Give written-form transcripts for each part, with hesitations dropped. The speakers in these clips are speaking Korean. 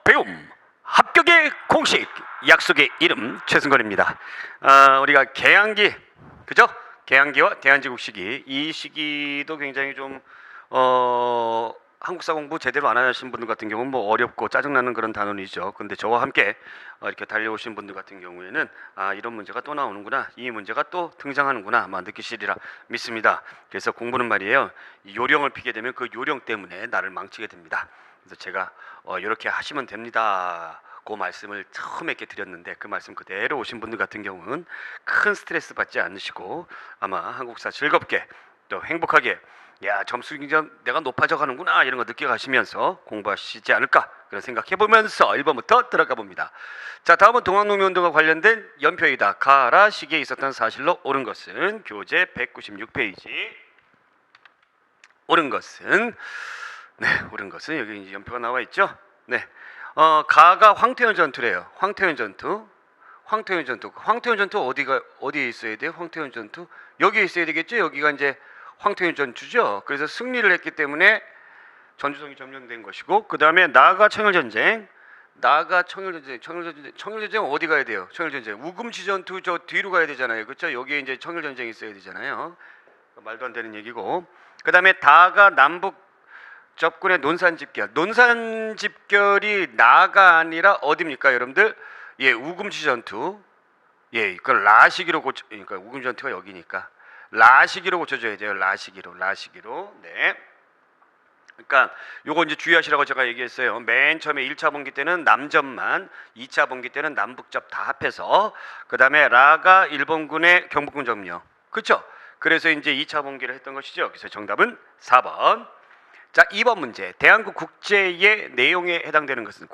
배움 합격의 공식 약속의 이름 최승건입니다. 우리가 개항기 그죠? 개항기와 대한제국 시기 이 시기도 굉장히 좀 한국사 공부 제대로 안 하신 분들 같은 경우는 뭐 어렵고 짜증나는 그런 단원이죠. 근데 저와 함께 이렇게 달려오신 분들 같은 경우에는 이런 문제가 또 나오는구나, 이 문제가 또 등장하는구나 아마 느끼시리라 믿습니다. 그래서 공부는 말이에요, 요령을 피게 되면 그 요령 때문에 나를 망치게 됩니다. 그래서 제가 이렇게 하시면 됩니다 그 말씀을 처음에 이렇게 드렸는데, 그 말씀 그대로 오신 분들 같은 경우는 큰 스트레스 받지 않으시고 아마 한국사 즐겁게 또 행복하게, 야 점수 굉장히 내가 높아져 가는구나 이런 거 느껴가시면서 공부하시지 않을까 그런 생각해 보면서 1번부터 들어가 봅니다. 자, 다음은 동학농민운동과 관련된 연표이다. 가라 시기에 있었던 사실로 옳은 것은 교재 196페이지. 옳은 것은 옳은 것은 여기 이제 연표가 나와 있죠. 가가 황태현 전투래요. 황태현 전투 어디에 있어야 돼요? 황태현 전투 여기에 있어야 되겠죠. 여기가 이제 황태현 전투죠. 그래서 승리를 했기 때문에 전주성이 점령된 것이고, 그 다음에 나아가 청일전쟁 어디 가야 돼요? 청일전쟁 우금치 전투 저 뒤로 가야 되잖아요. 그렇죠? 여기에 이제 청일전쟁이 있어야 되잖아요. 말도 안 되는 얘기고, 그 다음에 다가 남북 접근의 논산집결이 나가 아니라 어디입니까, 여러분들? 우금치 전투. 그걸 라시기로 그러니까 우금치 전투가 여기니까 라시기로 고쳐줘야 돼요. 라시기로. 그러니까 요거 이제 주의하시라고 제가 얘기했어요. 맨 처음에 1차 분기 때는 남접만, 2차 분기 때는 남북접 다 합해서, 그 다음에 라가 일본군의 경북군 점령. 그렇죠? 그래서 이제 2차 분기를 했던 것이죠. 그래서 정답은 4번. 자, 2번 문제. 대한국 국제의 내용에 해당되는 것은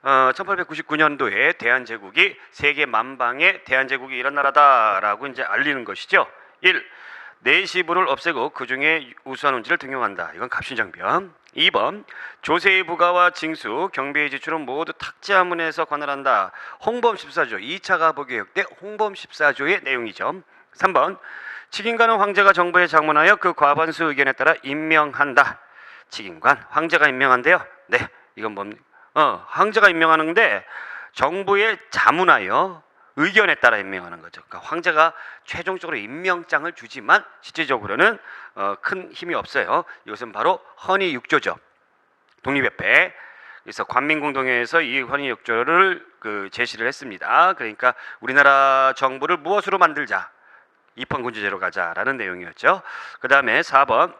1899년도에 대한제국이 세계 만방에 대한제국이 이런 나라다라고 이제 알리는 것이죠. 1. 내시부를 없애고 그 중에 우수한 운지를 등용한다. 이건 갑신정변. 2번. 조세의 부과와 징수, 경비의 지출은 모두 탁자문에서 관할한다. 홍범 14조 2차 가보개혁 때 홍범 14조의 내용이죠. 3번. 칙인관은 황제가 정부에 장문하여 그 과반수 의견에 따라 임명한다. 칙인관 황제가 임명한대요. 이건 뭡니까? 황제가 임명하는데 정부에 자문하여 의견에 따라 임명하는 거죠. 그러니까 황제가 최종적으로 임명장을 주지만 실질적으로는 큰 힘이 없어요. 이것은 바로 헌의 6조죠. 독립협회. 그래서 관민공동회에서 이 헌의 6조를 제시를 했습니다. 그러니까 우리나라 정부를 무엇으로 만들자? 입헌군주제로 가자라는 내용이었죠. 그 다음에 4번.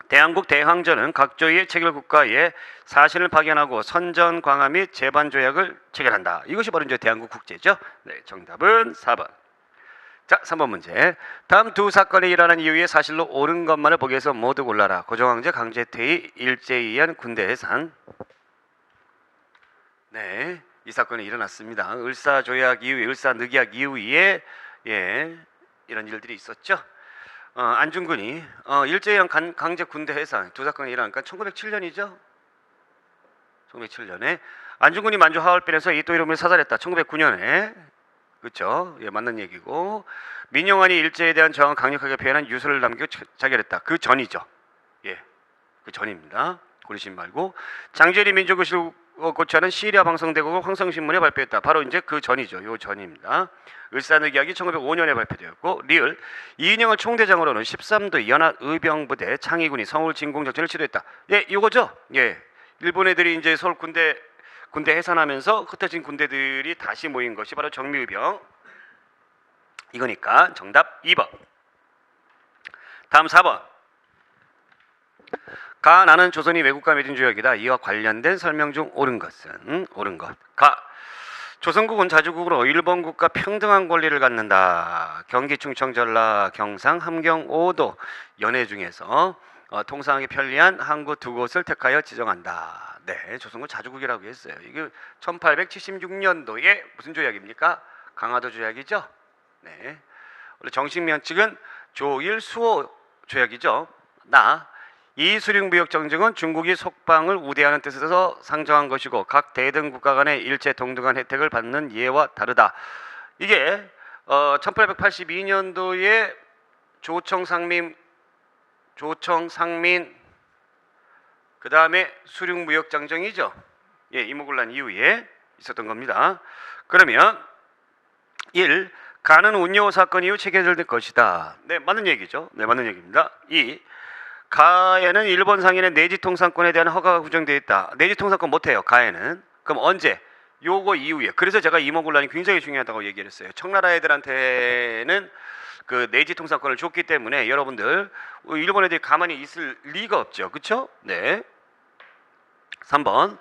대한국 대항전은 각조의 체결 국가에 사신을 파견하고 선전 광화 및 재반 조약을 체결한다. 이것이 바로 이제 대한국 국제죠. 정답은 4번. 자, 3번 문제. 다음 두 사건이 일어난 이후에 사실로 옳은 것만을 보기 위해서 모두 골라라. 고종황제 강제퇴위, 일제에 의한 군대 해산. 이 사건이 일어났습니다. 을사조약 이후에, 을사늑약 이후에 이런 일들이 있었죠. 안중근이 일제에 의한 강제 군대 해산 두 사건이 일어나니까 1907년이죠. 1907년에 안중근이 만주 하얼빈에서 이토 히로부미를 사살했다. 1909년에 그렇죠. 맞는 얘기고, 민영환이 일제에 대한 저항을 강력하게 표현한 유서를 남기고 자결했다. 그 전이죠. 그 전입니다. 고르신 말고. 장제리 민족의식을 고취하는 시리아 방송대국을 황성신문에 발표했다. 바로 이제 그 전이죠. 요 전입니다. 을사늑약이 1905년에 발표되었고, 리을 이인영을 총대장으로는 13도 연합의병부대 창의군이 서울 진공작전을 시도했다. 이거죠. 일본 애들이 이제 서울 군대 해산하면서 흩어진 군대들이 다시 모인 것이 바로 정미의병. 이거니까 정답 2번. 다음 4번. 가 나는 조선이 외국과 맺은 조약이다. 이와 관련된 설명 중 옳은 것은 옳은 것. 가 조선국은 자주국으로 일본국과 평등한 권리를 갖는다. 경기, 충청, 전라, 경상, 함경, 오도 연해 중에서 통상하기 편리한 항구 두 곳을 택하여 지정한다. 조선국 자주국이라고 했어요. 이게 1876년도에 무슨 조약입니까? 강화도 조약이죠. 원래 정식 면칙은 조일 수호 조약이죠. 이 수령무역 정정은 중국이 속방을 우대하는 뜻에서 상정한 것이고 각 대등 국가 간의 일체 동등한 혜택을 받는 예와 다르다. 이게 1882년도에 조청상민 그 다음에 수륙무역장정이죠. 예, 이모군란 이후에 있었던 겁니다. 그러면 1. 가는 운요 사건 이후 체결될 것이다. 네, 맞는 얘기죠. 네, 맞는 얘기입니다. 2. 가에는 일본 상인의 내지 통상권에 대한 허가가 구정되어 있다. 내지 통상권 못해요. 가에는. 그럼 언제? 요거 이후에. 그래서 제가 임원군란이 굉장히 중요하다고 얘기를 했어요. 청나라 애들한테는 그 내지 통상권을 줬기 때문에 여러분들 일본 애들이 가만히 있을 리가 없죠. 그렇죠? 네. 3번.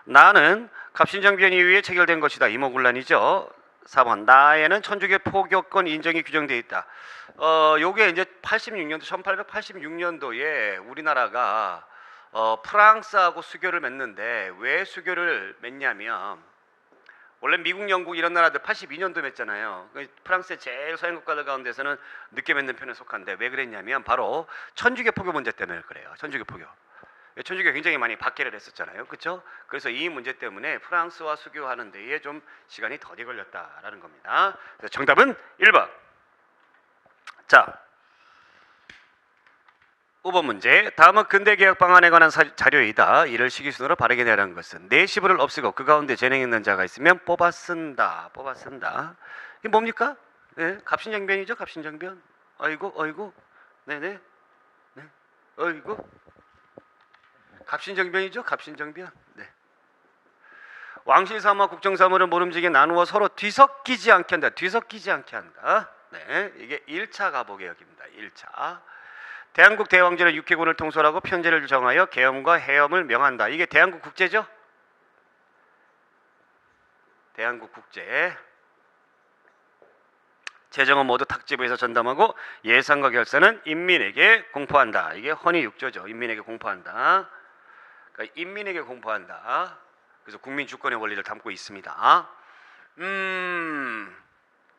나는 갑신정변 이후에 체결된 것이다. 임원군란이죠. 4번. 나에는 천주교 포교권 인정이 규정되어 있다. 요게 이제 86년도 1886년도에 우리나라가 프랑스하고 수교를 맺는데 왜 수교를 맺냐면 원래 미국, 영국 이런 나라들 82년도 맺잖아요. 프랑스의 제일 서양 국가들 가운데서는 늦게 맺는 편에 속한데 왜 그랬냐면 바로 천주교 포교 문제 때문에 그래요. 천주교 포교. 천주교 굉장히 많이 박해를 했었잖아요. 그렇죠? 그래서 이 문제 때문에 프랑스와 수교하는 데에 좀 시간이 더디 걸렸다라는 겁니다. 그래서 정답은 1번. 자, 5번 문제. 다음은 근대개혁 방안에 관한 자료이다. 이를 시기순으로 바르게 내라는 것은 내시부를 없애고 그 가운데 재능 있는 자가 있으면 뽑아 쓴다. 뽑아 쓴다. 이게 뭡니까? 네, 갑신정변이죠. 갑신정변. 어이구 어이구. 네네. 네. 어이구. 갑신정변이죠. 갑신정변. 네. 왕실사무와 국정사무를 모름지게 나누어 서로 뒤섞이지 않게 한다. 뒤섞이지 않게 한다. 네, 이게 1차 가보개혁입니다. 1차. 대한국 대왕제는 육해군을 통솔하고 편제를 정하여 계엄과 해엄을 명한다. 이게 대한국 국제죠? 대한국 국제. 재정은 모두 탁지부에서 전담하고 예산과 결산은 인민에게 공포한다. 이게 헌의육조죠. 인민에게 공포한다. 그러니까 인민에게 공포한다. 그래서 국민 주권의 원리를 담고 있습니다.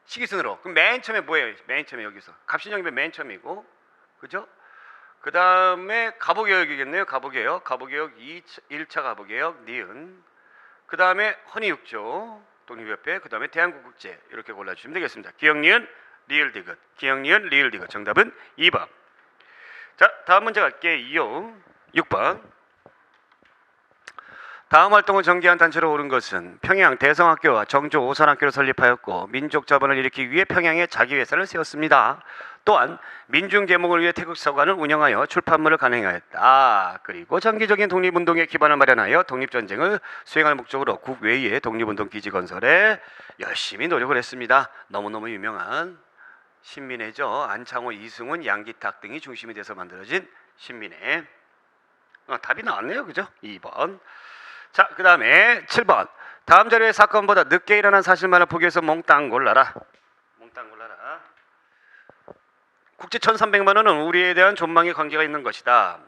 시기순으로. 그럼 맨 처음에 뭐예요? 맨 처음에 여기서 갑신정변 맨 처음이고, 그죠? 그 다음에 가보개혁이겠네요. 가보개혁. 가보개혁 1차 가보개혁 니은. 그 다음에 헌의육조 독립협회. 그 다음에 대한국국제. 이렇게 골라주시면 되겠습니다. 기역니은 리을디귿. 기역니은 리을디귿. 정답은 2번. 자, 다음 문제 갈게요. 6번. 다음 활동을 전개한 단체로 오른 것은 평양 대성학교와 정조 오산학교를 설립하였고 민족자본을 일으키기 위해 평양에 자기회사를 세웠습니다. 또한 민중계몽을 위해 태극서관을 운영하여 출판물을 간행하였다. 그리고 장기적인 독립운동의 기반을 마련하여 독립전쟁을 수행할 목적으로 국외의 독립운동 기지 건설에 열심히 노력을 했습니다. 너무너무 유명한 신민회죠. 안창호, 이승훈, 양기탁 등이 중심이 돼서 만들어진 신민회. 답이 나왔네요. 그죠? 2번. 자, 그 다음에 7번. 다음 자료의 사건보다 늦게 일어난 사실만을 포기해서 몽땅 골라라. 몽땅 골라라. 국채 1,300만 원은 우리에 대한 존망의 관계가 있는 것이다.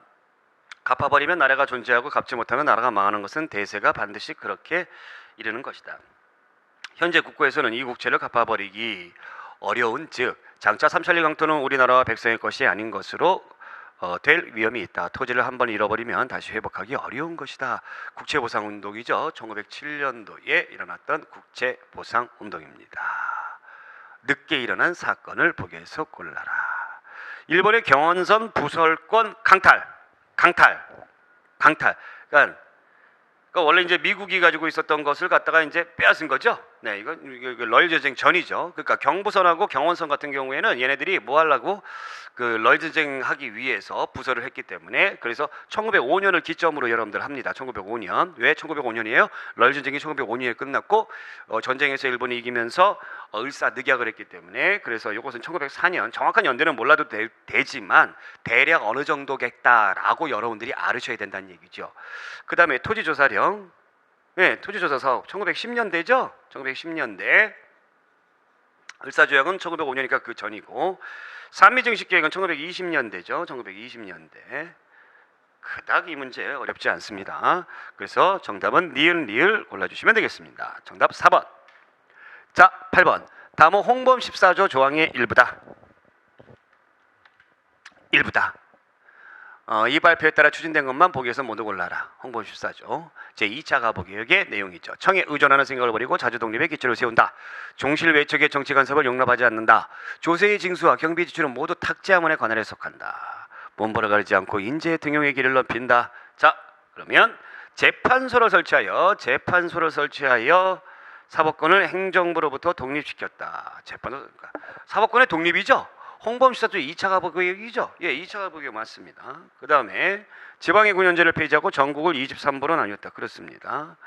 갚아버리면 나라가 존재하고 갚지 못하면 나라가 망하는 것은 대세가 반드시 그렇게 이르는 것이다. 현재 국고에서는 이 국채를 갚아버리기 어려운 즉 장차 삼천리 강토는 우리나라와 백성의 것이 아닌 것으로 될 위험이 있다. 토지를 한번 잃어버리면 다시 회복하기 어려운 것이다. 국채보상운동이죠. 1907년도에 일어났던 국채보상운동입니다. 늦게 일어난 사건을 보기에서 골라라. 일본의 경원선 부설권 강탈. 그러니까 원래 이제 미국이 가지고 있었던 것을 갖다가 이제 빼앗은 거죠. 네, 이거 러일 전쟁 전이죠. 그러니까 경부선하고 경원선 같은 경우에는 얘네들이 뭐 하려고 그 러일 전쟁 하기 위해서 부설을 했기 때문에 그래서 1905년을 기점으로 여러분들 합니다. 1905년. 왜 1905년이에요? 러일 전쟁이 1905년에 끝났고 전쟁에서 일본이 이기면서 을사늑약을 했기 때문에 그래서 이것은 1904년 정확한 연대는 몰라도 되지만 대략 어느 정도겠다라고 여러분들이 알으셔야 된다는 얘기죠. 그 다음에 토지조사령. 네, 토지조사 사업 1910년대죠. 1910년대. 을사조약은 1905년이니까 그 전이고 산미증식계획은 1920년대죠. 1920년대. 그닥 이 문제 어렵지 않습니다. 그래서 정답은 니을 골라주시면 되겠습니다. 정답 4번. 자, 8번. 다음은 홍범 14조 조항의 일부다. 이 발표에 따라 추진된 것만 보기에서 모두 골라라. 홍범 14조 제2차 가보개혁의 내용이죠. 청에 의존하는 생각을 버리고 자주독립의 기초를 세운다. 종실 외척의 정치 간섭을 용납하지 않는다. 조세의 징수와 경비 지출은 모두 탁제하문의 관할에 속한다. 몸벌어 가리지 않고 인재의 등용의 길을 넓힌다. 자, 그러면 재판소를 설치하여 사법권을 행정부로부터 독립시켰다. 재판소, 그러니까 사법권의 독립이죠. 홍범시사도 2차 가보개혁이죠. 예, 2차 가보개혁 맞습니다. 그 다음에 지방의 군연제를 폐지하고 전국을 23부로 나뉘었다. 그렇습니다.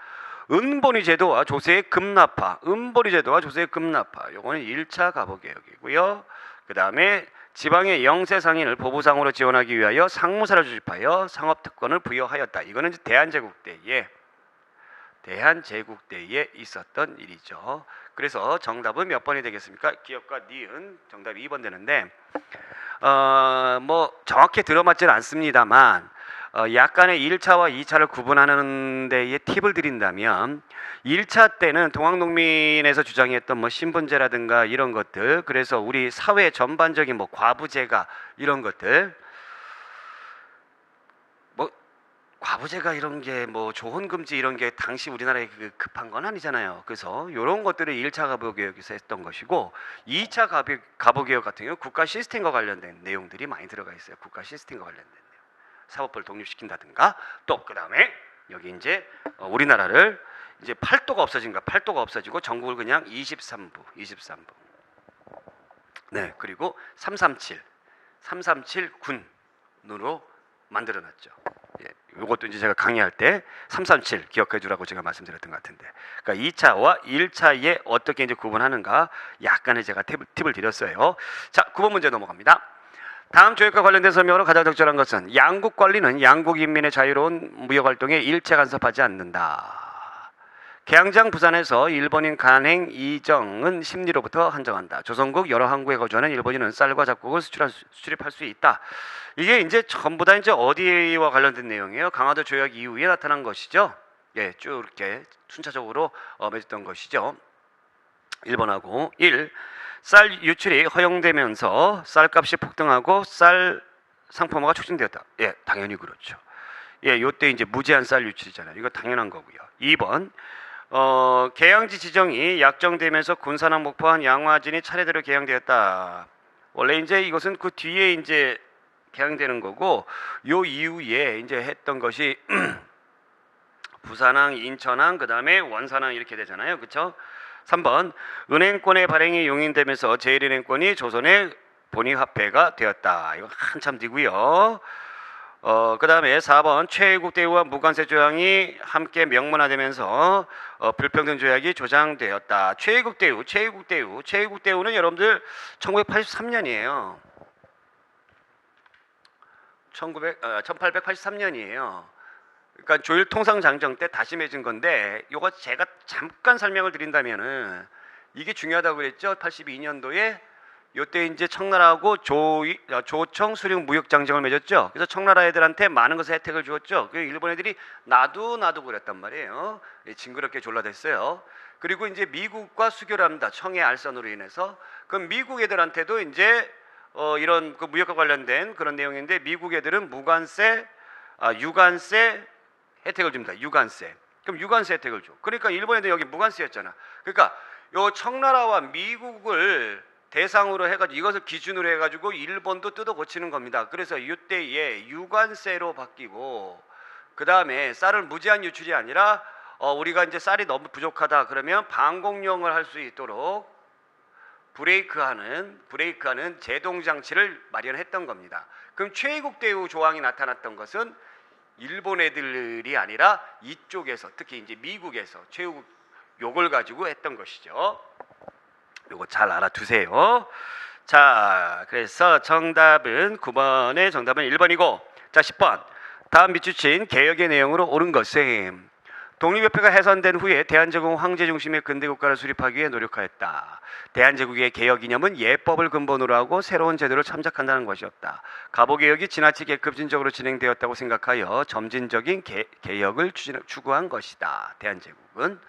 은본위 제도와 조세의 급납화, 요거는 1차 가보개혁이고요. 그 다음에 지방의 영세 상인을 보부상으로 지원하기 위하여 상무사를 조직하여 상업특권을 부여하였다. 이거는 이제 대한제국 때에 있었던 일이죠. 그래서 정답은 몇 번이 되겠습니까? 기억과 니은 정답이 2번 되는데 뭐 정확히 들어맞지는 않습니다만 약간의 1차와 2차를 구분하는 데에 팁을 드린다면 1차 때는 동학농민에서 주장했던 뭐 신분제라든가 이런 것들, 그래서 우리 사회 전반적인 뭐 과부제가 이런 것들, 뭐 과부제가 이런 게 뭐 조혼금지 이런 게 당시 우리나라에 급한 건 아니잖아요. 그래서 이런 것들을 1차 가보개혁에서 했던 것이고 2차 가보개혁 같은 경우 국가 시스템과 관련된 내용들이 많이 들어가 있어요. 국가 시스템과 관련된 내용. 사법부를 독립시킨다든가 또 그다음에 여기 이제 우리나라를 이제 팔도가 없어지고 전국을 그냥 23부. 네, 그리고 337 군으로 만들어 놨죠. 예, 이것도 이제 제가 강의할 때 337 기억해 주라고 제가 말씀드렸던 것 같은데. 그러니까 2차와 1차에 어떻게 이제 구분하는가 약간의 제가 팁을 드렸어요. 자, 9번 문제 넘어갑니다. 다음 조약과 관련된 설명으로 가장 적절한 것은 양국 관리는 양국 인민의 자유로운 무역 활동에 일체 간섭하지 않는다. 개항장 부산에서 일본인 간행 이정은 심리로부터 한정한다. 조선국 여러 항구에 거주하는 일본인은 쌀과 잡곡을 수출입할 수 있다. 이게 이제 전부 다 이제 어디와 관련된 내용이에요? 강화도 조약 이후에 나타난 것이죠. 예, 쭉 이렇게 순차적으로 맺었던 것이죠. 1번하고 1. 쌀 유출이 허용되면서 쌀값이 폭등하고 쌀 상품화가 촉진되었다. 예, 당연히 그렇죠. 예, 요때 이제 무제한 쌀 유출이잖아요. 이거 당연한 거고요. 2번. 개항지 지정이 약정되면서 군산항 목포항 양화진이 차례대로 개항되었다. 원래 이제 이것은 그 뒤에 이제 개항되는 거고 요 이후에 이제 했던 것이 부산항, 인천항, 그다음에 원산항 이렇게 되잖아요. 그렇죠? 3번 은행권의 발행이 용인되면서 제1은행권이 조선의 본위화폐가 되었다. 이거 한참 뒤고요. 그 다음에 4번 최애국 대우와 무관세 조항이 함께 명문화되면서 불평등 조약이 조장되었다. 최애국 대우는 여러분들 1983년이에요. 1883년이에요. 그러니까 조일 통상장정 때 다시 맺은 건데 이거 제가 잠깐 설명을 드린다면은 이게 중요하다고 그랬죠. 82년도에 요때 이제 청나라하고 조청 수령 무역 장정을 맺었죠. 그래서 청나라 애들한테 많은 것의 혜택을 주었죠. 그 일본 애들이 나도 그랬단 말이에요. 징그럽게 졸라댔어요. 그리고 이제 미국과 수교를 합니다. 청해 알선으로 인해서. 그럼 미국 애들한테도 이제 이런 그 무역과 관련된 그런 내용인데 미국 애들은 유관세 혜택을 줍니다. 유관세. 그럼 유관세 혜택을 줘. 그러니까 일본 애들 여기 무관세였잖아. 그러니까 요 청나라와 미국을 대상으로 해가지고 이것을 기준으로 해가지고 일본도 뜯어 고치는 겁니다. 그래서 이때에 유관세로 바뀌고 그 다음에 쌀을 무제한 유출이 아니라 우리가 이제 쌀이 너무 부족하다 그러면 방공용을 할 수 있도록 브레이크하는 제동 장치를 마련했던 겁니다. 그럼 최애국 대우 조항이 나타났던 것은 일본 애들이 아니라 이쪽에서 특히 이제 미국에서 최애국 요걸 가지고 했던 것이죠. 요거 잘 알아두세요. 자, 그래서 정답은 9번의 정답은 1번이고 자 10번 다음 밑줄친 개혁의 내용으로 옳은 것은 독립협회가 해산된 후에 대한제국 황제 중심의 근대국가를 수립하기 위해 노력하였다. 대한제국의 개혁 이념은 예법을 근본으로 하고 새로운 제도를 참작한다는 것이었다. 가보개혁이 지나치게 급진적으로 진행되었다고 생각하여 점진적인 개혁을 추구한 것이다. 대한제국은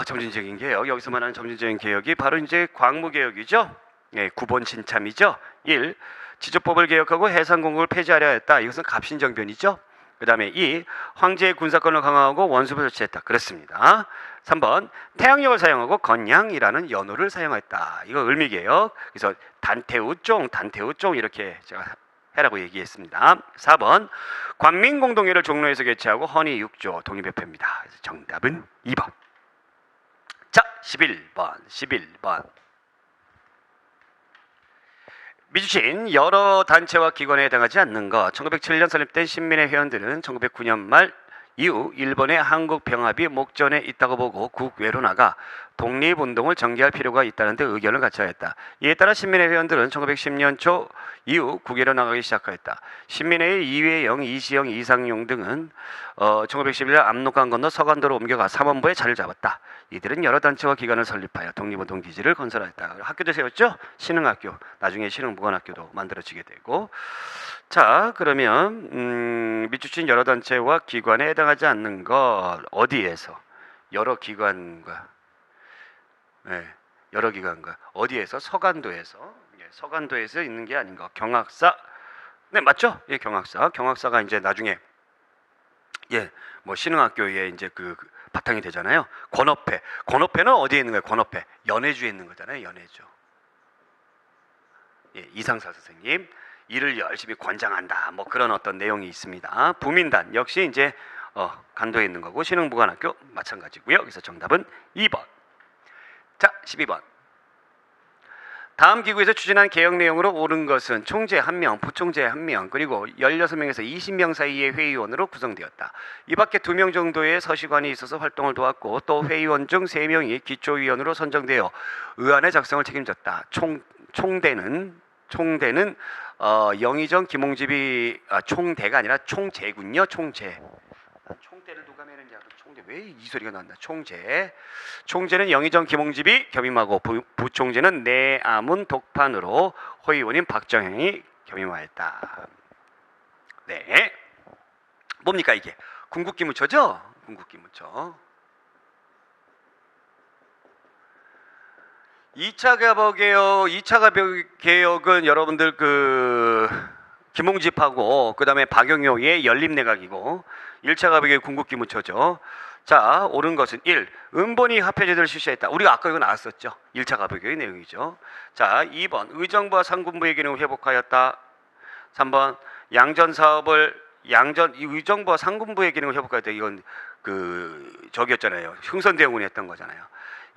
점진적인 개혁, 여기서 말하는 점진적인 개혁이 바로 이제 광무개혁이죠. 예, 구본 신참이죠. 1. 지조법을 개혁하고 해상공국을 폐지하려 했다. 이것은 갑신정변이죠. 그 다음에 2. 황제의 군사권을 강화하고 원수를 설치했다. 그렇습니다. 3번 태양력을 사용하고 건양이라는 연호를 사용했다. 이거 을미개혁. 그래서 단태우종 이렇게 제가 해라고 얘기했습니다. 4번 관민공동회를 종로에서 개최하고 헌의 6조 독립협회입니다. 그래서 정답은 2번. 자, 11번. 미주신 여러 단체와 기관에 해당하지 않는 것. 1907년 설립된 신민회 회원들은 1909년 말 이후 일본의 한국병합이 목전에 있다고 보고 국외로 나가 독립운동을 전개할 필요가 있다는 데 의견을 같이 하였다. 이에 따라 신민회 회원들은 1910년 초 이후 국외로 나가기 시작하였다. 신민회의 이회영, 이시영, 이상용 등은 1911년 압록강 건너 서간도로 옮겨가 삼원부에 자리를 잡았다. 이들은 여러 단체와 기관을 설립하여 독립운동 기지를 건설하였다. 학교도 세웠죠? 신흥학교, 나중에 신흥무관학교도 만들어지게 되고. 자, 그러면 미주신 여러 단체와 기관에 해당하지 않는 것 어디에서? 여러 기관과 어디에서? 서간도에서. 서간도에서 있는 게 아닌가? 경학사. 네, 맞죠? 예, 경학사가 이제 나중에 뭐 신흥학교에 이제 그 바탕이 되잖아요. 권업회는 어디에 있는 거예요? 권업회 연해주에 있는 거잖아요. 연해주. 예, 이상사 선생님 일을 열심히 권장한다. 뭐 그런 어떤 내용이 있습니다. 부민단 역시 이제 간도에 있는 거고 신흥무관학교 마찬가지고요. 그래서 정답은 2번. 자, 12번. 다음 기구에서 추진한 개혁 내용으로 옳은 것은 총재 1명, 부총재 1명, 그리고 16명에서 20명 사이의 회의원으로 구성되었다. 이 밖에 2명 정도의 서시관이 있어서 활동을 도왔고 또 회의원 중 3명이 기초위원으로 선정되어 의안의 작성을 책임졌다. 총대는 영의정 김홍집이 총대가 아니라 총재군요. 총대를 누가 매느냐? 총대 왜 이 소리가 난다. 총재는 영의정 김홍집이 겸임하고 부총재는 내아문 독판으로 호의원인 박정형이 겸임하였다. 네, 뭡니까 이게? 궁극기무처죠? 궁극기무처. 2차 개혁은 여러분들 김홍집하고 그다음에 박영효의 연립내각이고 1차 개혁의 궁극기무처죠. 자, 옳은 것은 1. 은본이 화폐제도를 실시했다. 우리가 아까 이거 나왔었죠. 1차 개혁의 내용이죠. 자, 2번 의정부와 상군부의 기능을 회복하였다. 3번 의정부와 상군부의 기능을 회복하였다. 이건 저기였잖아요. 흥선대원군이 했던 거잖아요.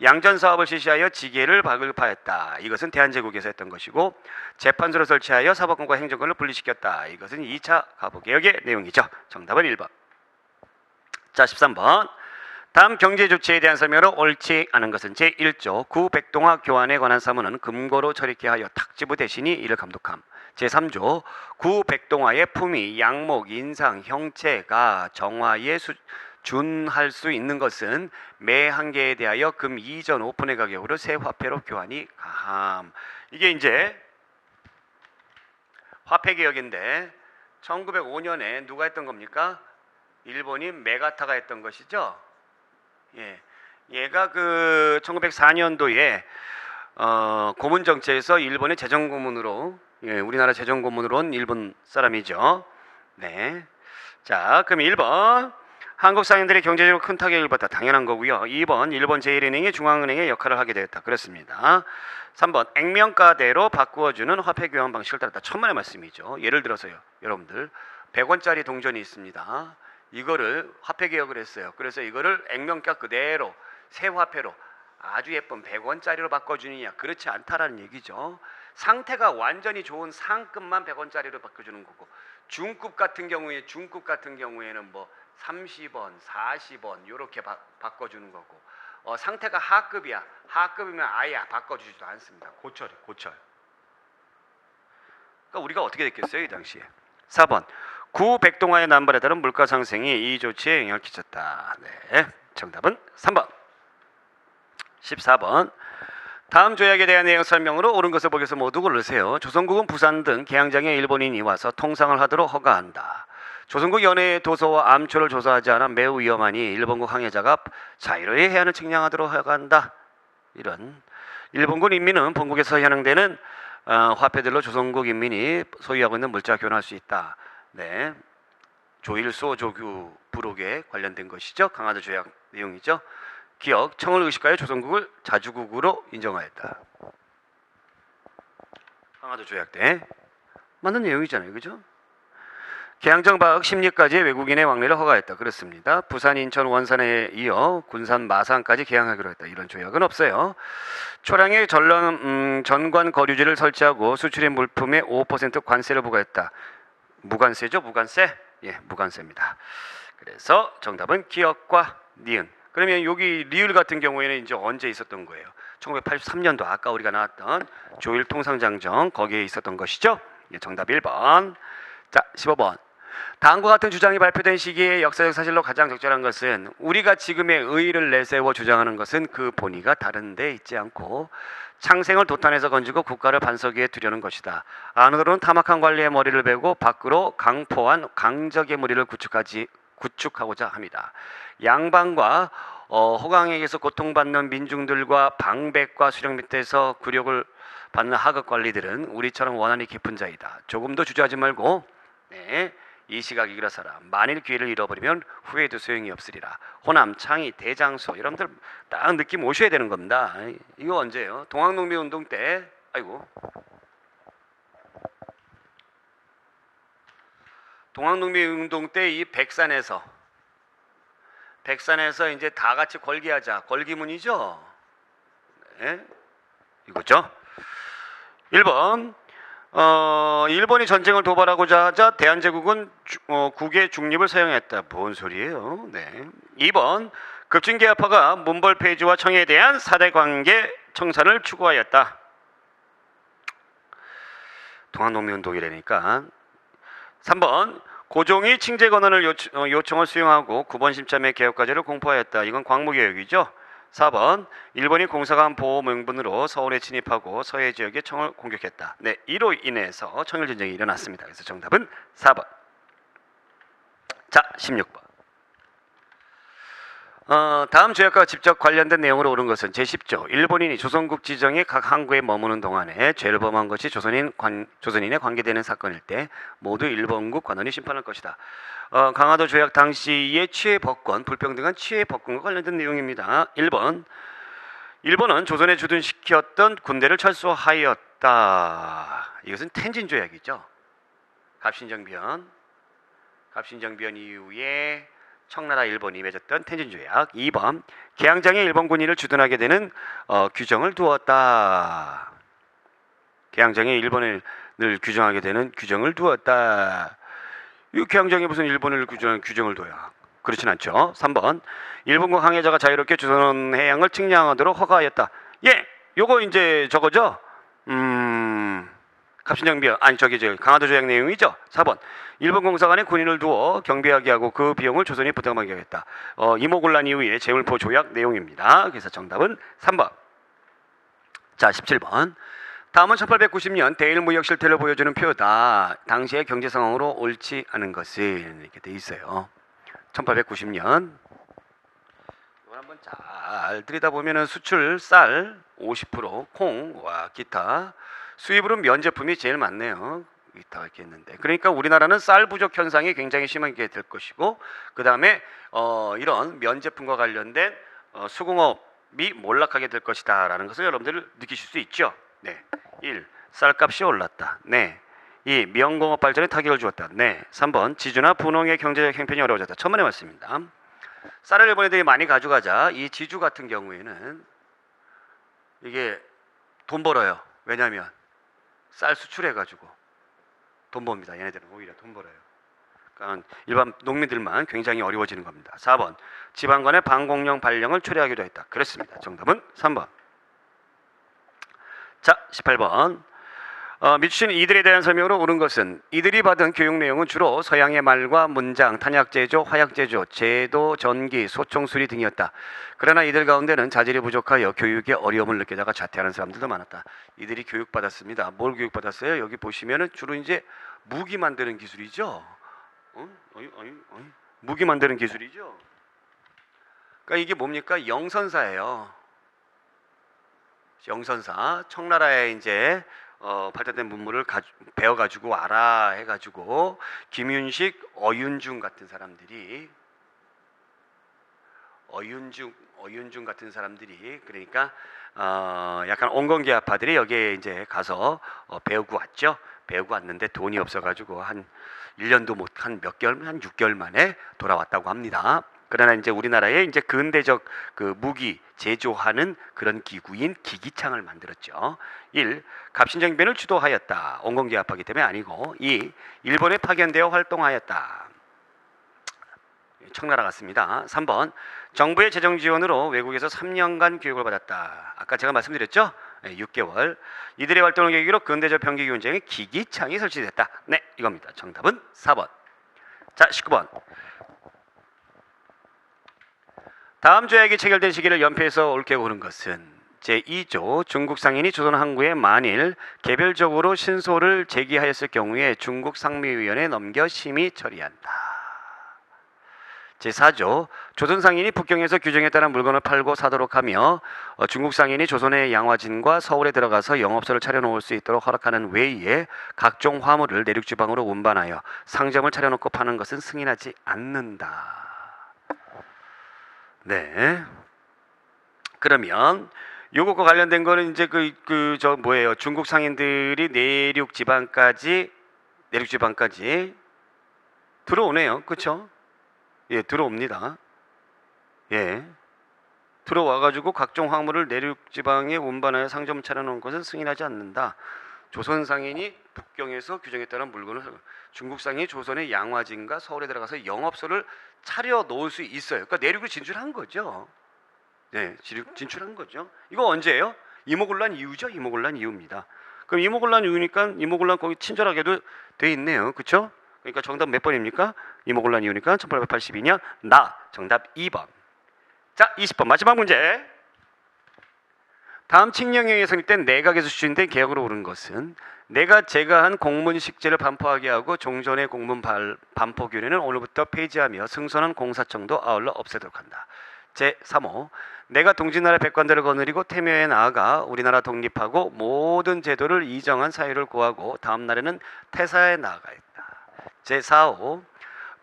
양전 사업을 실시하여 지게를 발급하였다. 이것은 대한제국에서 했던 것이고 재판소를 설치하여 사법권과 행정권을 분리시켰다. 이것은 2차 가부개혁의 내용이죠. 정답은 1번. 자, 13번. 다음 경제 조치에 대한 설명으로 옳지 않은 것은 제1조 구백동화 교환에 관한 사무는 금고로 처리케 하여 탁지부 대신이 이를 감독함. 제3조 구백동화의 품위, 양목, 인상, 형체가 정화에 준할 수 있는 것은 매 한 개에 대하여 금 이전 5분의 가격으로 새 화폐로 교환이 가함. 이게 이제 화폐 개혁인데 1905년에 누가 했던 겁니까? 일본인 메가타가 했던 것이죠. 예, 얘가 1904년도에 고문 정치에서 일본의 재정 고문으로 우리나라 재정 고문으로 온 일본 사람이죠. 네. 자, 그럼 1번. 한국 상인들의 경제적으로 큰 타격을 받다. 당연한 거고요. 2번 일본 제1은행이 중앙은행의 역할을 하게 되었다. 그렇습니다. 3번 액면가대로 바꾸어주는 화폐 교환 방식을 따랐다. 천만의 말씀이죠. 예를 들어서요. 여러분들 100원짜리 동전이 있습니다. 이거를 화폐 개혁을 했어요. 그래서 이거를 액면가 그대로 새 화폐로 아주 예쁜 100원짜리로 바꿔주느냐? 그렇지 않다라는 얘기죠. 상태가 완전히 좋은 상급만 100원짜리로 바꿔주는 거고 중급 같은 경우에는 뭐 30원, 40원 이렇게 바꿔주는 거고 상태가 하급이야. 하급이면 아예 바꿔주지도 않습니다. 고철. 그러니까 우리가 어떻게 됐겠어요? 이 당시에. 4번 구백동화의 남발에 따른 물가 상승이 이 조치에 영향을 끼쳤다. 네, 정답은 3번. 14번 다음 조약에 대한 내용 설명으로 옳은 것을 보기에서 모두 고르세요. 조선국은 부산 등 개항장에 일본인이 와서 통상을 하도록 허가한다. 조선국 연해의 도서와 암초를 조사하지 않아 매우 위험하니 일본국 항해자가 자유로이 해안을 측량하도록 허가한다. 이런 일본군 인민은 본국에서 현행되는 화폐들로 조선국 인민이 소유하고 있는 물자 교환할 수 있다. 네, 조일소 조규 부록에 관련된 것이죠. 강화도 조약 내용이죠. 기억, 청을 의식하여 조선국을 자주국으로 인정하였다. 강화도 조약 때 맞는 내용이잖아요, 그죠? 개항정 심리까지 외국인의 왕래를 허가했다. 그렇습니다. 부산, 인천, 원산에 이어 군산, 마산까지 개항하기로 했다. 이런 조약은 없어요. 초량의 전관 거류지를 설치하고 수출입 물품에 5% 관세를 부과했다. 무관세죠? 무관세? 예, 무관세입니다. 그래서 정답은 기역과 니은. 그러면 여기 리을 같은 경우에는 이제 언제 있었던 거예요? 1983년도 아까 우리가 나왔던 조일 통상장정 거기에 있었던 것이죠. 예, 정답 1번. 자, 15번. 다음과 같은 주장이 발표된 시기에 역사적 사실로 가장 적절한 것은 우리가 지금의 의의를 내세워 주장하는 것은 그 본의가 다른 데 있지 않고 창생을 도탄에서 건지고 국가를 반석 위에 두려는 것이다. 안으로는 타막한 관리의 머리를 베고 밖으로 강포한 강적의 무리를 구축하고자 합니다. 양반과 호강에게서 고통받는 민중들과 방백과 수령 밑에서 굴욕을 받는 하급 관리들은 우리처럼 원한이 깊은 자이다. 조금도 주저하지 말고 이 시각 일어서라. 만일 기회를 잃어버리면 후회도 소용이 없으리라. 호남, 창의, 대장소 여러분들 딱 느낌 오셔야 되는 겁니다. 이거 언제예요? 동학농민운동 때 동학농민운동 때 이 백산에서 이제 다 같이 걸기하자. 걸기문이죠. 네? 이거죠. 1번 일본이 전쟁을 도발하고자 하자 대한제국은 국의 중립을 사용했다. 뭔 소리예요? 네. 2번 급진계파가 문벌폐지와 청에 대한 사대관계 청산을 추구하였다. 동학농민운동이라니까. 3번 고종이 칭제권한을 요청을 수용하고 9번 심참의 개혁과제를 공포하였다. 이건 광무개혁이죠. 4번 일본이 공사관 보호 명분으로 서울에 침입하고 서해 지역의 청을 공격했다. 네, 이로 인해서 청일전쟁이 일어났습니다. 그래서 정답은 4번. 자, 16번. 다음 조약과 직접 관련된 내용으로 옳은 것은 제10조 일본인이 조선국 지정의 각 항구에 머무는 동안에 죄를 범한 것이 조선인에 관계되는 사건일 때 모두 일본국 관원이 심판할 것이다. 강화도 조약 당시의 취해법권, 불평등한 취해법권과 관련된 내용입니다. 1번 일본은 조선에 주둔시켰던 군대를 철수하였다. 이것은 텐진 조약이죠. 갑신정변 이후에 청나라 일본이 맺었던 텐진 조약. 2번 개항장에 일본 군인을 주둔하게 되는 규정을 두었다. 개항장에 일본을 규정하게 되는 규정을 두었다. 이 개항장에 무슨 일본을 규정을 둬야 그렇진 않죠. 3번 일본국 항해자가 자유롭게 조선 해양을 측량하도록 허가하였다. 예, 요거 이제 저거죠. 갑신정변 강화도 조약 내용이죠. 4번 일본 공사관에 군인을 두어 경비하게 하고 그 비용을 조선이 부담하게 하겠다. 이모군란 이후에 제물포 조약 내용입니다. 그래서 정답은 3번. 자, 17번. 다음은 1890년 대일무역 실태를 보여주는 표다. 당시의 경제 상황으로 옳지 않은 것을 이렇게 돼 있어요. 1890년. 이걸 한번 잘 들여다보면은 수출 쌀 50%, 콩과 기타, 수입으로는 면제품이 제일 많네요. 기타 이렇게 했는데, 그러니까 우리나라는 쌀 부족 현상이 굉장히 심하게 될 것이고, 그 다음에 이런 면제품과 관련된 수공업이 몰락하게 될 것이다라는 것을 여러분들 느끼실 수 있죠. 네. 1. 쌀값이 올랐다. 네. 2. 미영공업 발전에 타격을 주었다. 네. 3번 지주나 분홍의 경제적 형편이 어려워졌다. 천만의 말씀입니다. 쌀을 일본 애들이 많이 가져가자 이 지주 같은 경우에는 이게 돈 벌어요. 왜냐하면 쌀 수출해가지고 돈 법니다. 얘네들은 오히려 돈 벌어요. 그러니까 일반 농민들만 굉장히 어려워지는 겁니다. 4번 지방간의 방공령 발령을 초래하기도 했다. 그렇습니다. 정답은 3번. 자, 18번. 미추신 이들에 대한 설명으로 옳은 것은 이들이 받은 교육 내용은 주로 서양의 말과 문장, 탄약제조, 화약제조, 제도, 전기, 소총수리 등이었다. 그러나 이들 가운데는 자질이 부족하여 교육에 어려움을 느끼다가 자퇴하는 사람들도 많았다. 이들이 교육받았습니다. 뭘 교육받았어요? 여기 보시면은 주로 이제 무기 만드는 기술이죠. 무기 만드는 기술이죠. 그러니까 이게 뭡니까? 영선사예요. 영선사. 청나라에 이제 발달된 문물을 배워가지고 알아 해가지고 김윤식, 어윤중 같은 사람들이 같은 사람들이 그러니까 약간 온건계아파들이 여기에 이제 가서 배우고 왔죠. 배우고 왔는데 돈이 없어가지고 한 1년도 못 한 몇 개월, 한 6개월 만에 돌아왔다고 합니다. 그러나 이제 우리나라에 이제 근대적 그 무기 제조하는 그런 기구인 기기창을 만들었죠. 1. 갑신정변을 주도하였다. 원공기 압박이기 때문에 아니고. 2. 일본에 파견되어 활동하였다. 청나라 같습니다. 3번. 정부의 재정 지원으로 외국에서 3년간 교육을 받았다. 아까 제가 말씀드렸죠? 6개월. 이들의 활동을 계기로 근대적 병기기 운쟁에 기기창이 설치됐다. 네, 이겁니다. 정답은 4번. 자, 19번. 다음 조약이 체결된 시기를 연폐해서 옳게 고른 것은 제2조 중국 상인이 조선 항구에 만일 개별적으로 신소를 제기하였을 경우에 중국 상미위원회에 넘겨 심의 처리한다. 제4조 조선 상인이 북경에서 규정에 따른 물건을 팔고 사도록 하며 중국 상인이 조선의 양화진과 서울에 들어가서 영업소를 차려놓을 수 있도록 허락하는 외에 각종 화물을 내륙지방으로 운반하여 상점을 차려놓고 파는 것은 승인하지 않는다. 네. 그러면 요것과 관련된 거는 이제 뭐예요? 중국 상인들이 내륙 지방까지 들어오네요. 그렇죠? 예, 들어옵니다. 예. 들어와 가지고 각종 화물을 내륙 지방에 운반하여 상점 차려놓은 것은 승인하지 않는다. 조선 상인이 북경에서 규정에 따른 물건을 중국 상인이 조선의 양화진과 서울에 들어가서 영업소를 차려 놓을 수 있어요. 그러니까 내륙을 진출한 거죠. 네, 진출한 거죠. 이거 언제예요? 이모군란 이후죠. 이모군란 이후입니다. 그럼 이모군란 이후니까 이모군란 거기 친절하게도 돼 있네요. 그렇죠? 그러니까 정답 몇 번입니까? 이모군란 이후니까 1882년 나 정답 2번. 자, 20번 마지막 문제. 다음 칙령령에 성립된 내각에서 추진된 개혁으로 옳은 것은 내가 제가한 공문식제를 반포하게 하고 종전의 공문 반포 규례는 오늘부터 폐지하며 승선한 공사청도 아울러 없애도록 한다. 제3호 내가 동진나라 백관들을 거느리고 태묘에 나아가 우리나라 독립하고 모든 제도를 이정한 사유를 구하고 다음 날에는 태사에 나아가였다. 제4호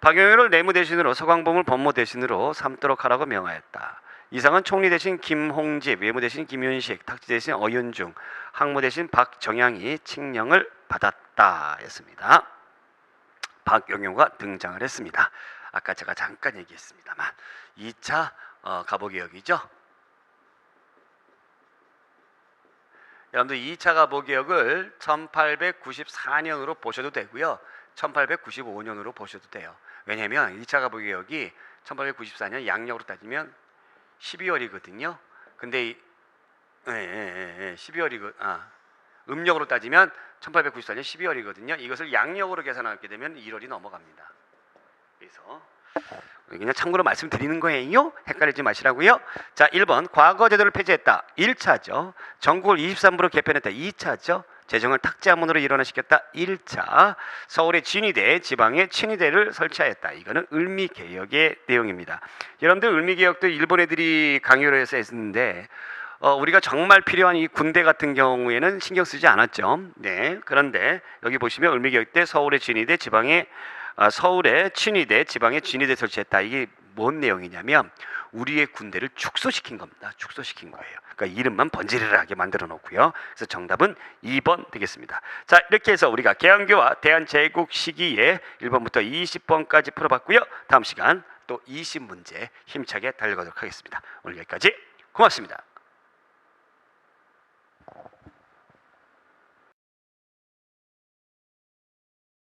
박영효를 내무 대신으로 서광범을 법무 대신으로 삼도록 하라고 명하였다. 이상은 총리 대신 김홍집, 외무 대신 김윤식, 탁지 대신 어윤중, 항무 대신 박정양이 칙령을 받았다 했습니다. 박영효가 등장을 했습니다. 아까 제가 잠깐 얘기했습니다만 2차 가보개혁이죠. 여러분들 2차 가보개혁을 1894년으로 보셔도 되고요. 1895년으로 보셔도 돼요. 왜냐하면 2차 가보개혁이 1894년 양력으로 따지면 12월이거든요. 근데 12월이고 음력으로 따지면 1894년 12월이거든요. 이것을 양력으로 계산하게 되면 1월이 넘어갑니다. 그래서 그냥 참고로 말씀드리는 거예요. 헷갈리지 마시라고요. 자, 1번 과거 제도를 폐지했다. 1차죠. 전국을 23부로 개편했다. 2차죠. 재정을 탁제화문으로 일원화시켰다. 1차. 서울의 진위대, 지방에 친위대를 설치하였다. 이거는 을미개혁의 내용입니다. 여러분들 을미개혁도 일본 애들이 강요를 해서 했는데 우리가 정말 필요한 이 군대 같은 경우에는 신경 쓰지 않았죠. 네. 그런데 여기 보시면 을미개혁 때 서울의 진위대, 지방에 서울의 친위대, 지방에 진위대 설치했다. 이게 뭔 내용이냐면 우리의 군대를 축소시킨 겁니다. 축소시킨 거예요. 그러니까 이름만 번지르르하게 만들어 놓고요. 그래서 정답은 2번 되겠습니다. 자, 이렇게 해서 우리가 개헌교와 대한제국 시기에 1번부터 20번까지 풀어봤고요. 다음 시간 또 20문제 힘차게 달려가도록 하겠습니다. 오늘 여기까지 고맙습니다.